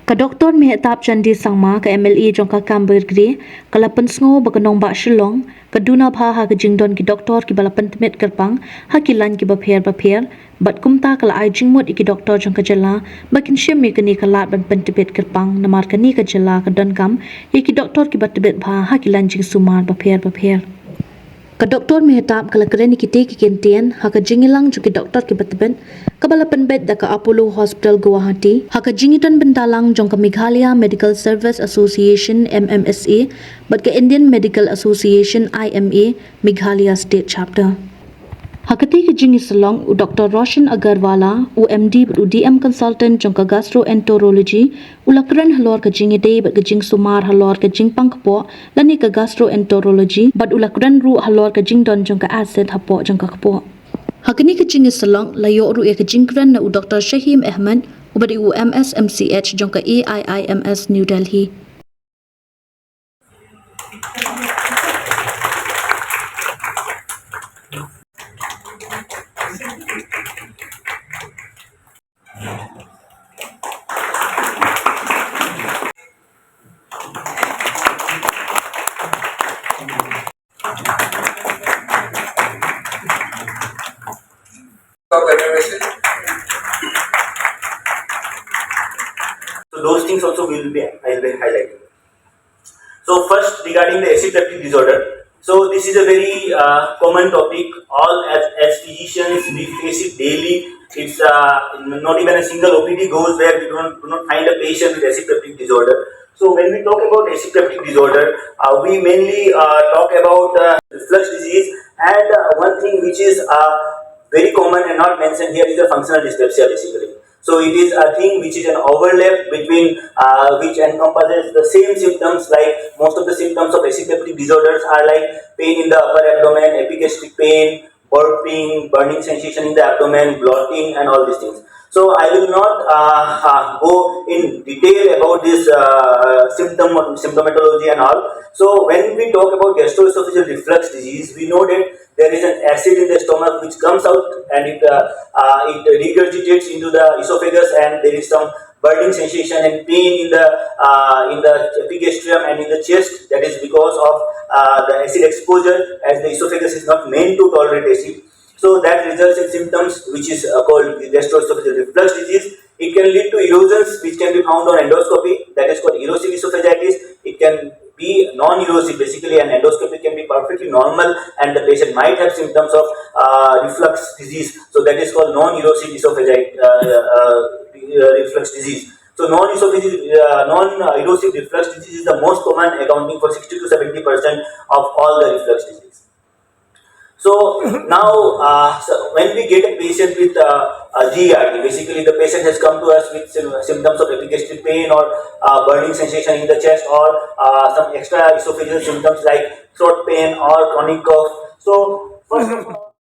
Ka Doktor mehetap candi sangma ka MLA jong ka Cambegre kalapan sngo baganong ba shilong kaduna bha ha jingdon ki Doktor ki balapan temet kerpang hakilan ki bapher bat kumta kala ai jingmut iki Doktor jong ka jala bakin shemi kani kalat ban pentebet kerpang namar kani ka jala ka Donkam iki Doktor ki batebet bha hakilan jing sumar bapher Ka Doktor mehetap kala kereni kiti ki kentian haka jingilang juki Doktor ki batben kabala penbet da ka Apollo Hospital Guwahati haka jingitan bentalang jong ka Meghalaya Medical Service Association MMSA bat ka Indian Medical Association IMA Meghalaya State Chapter Hakati ki jingi salong u Dr. Roshan Agarwala u MD u DM consultant jong ka gastroenterology u lakran halor ka jingi day bat ka jing sumar halor ka jing pangkapo lani ka gastroenterology bat u lakran ru halor ka jing don jong ka acid hapo jong ka kapo Hakani ka jingi salong layo ru ka jingkran na u Dr. Shahim Ahmed u bat u MSMCH jong ka AIIMS New Delhi So those things also I'll be highlighting. So first regarding the acid peptic disorder. So this is a very common topic. All as physicians we face it daily. It's not even a single OPD goes where we do not find a patient with acid peptic disorder. So when we talk about acid peptic disorder, we mainly talk about reflux disease, and one thing which is very common and not mentioned here is the functional dyspepsia basically. So it is a thing which is an overlap between which encompasses the same symptoms, like most of the symptoms of acid peptic disorders are like pain in the upper abdomen, epigastric pain, burping, burning sensation in the abdomen, bloating and all these things. So I will not go in detail about this symptomatology and all. So when we talk about gastroesophageal reflux disease, we know that there is an acid in the stomach which comes out and it regurgitates into the esophagus, and there is some burning sensation and pain in the epigastrium and in the chest. That is because of the acid exposure, as the esophagus is not meant to tolerate acid. So that results in symptoms which is called gastroesophageal reflux disease. It can lead to erosions which can be found on endoscopy, that is called erosive esophagitis. It can be non-erosive, basically an endoscopy can be perfectly normal and the patient might have symptoms of reflux disease. So that is called non-erosive reflux disease. So non-erosive reflux disease is the most common, accounting for 60 to 70% of all the reflux disease. So now, when we get a patient with GERD, basically the patient has come to us with symptoms of epigastric pain or burning sensation in the chest, or some extra esophageal symptoms like throat pain or chronic cough. So first of all,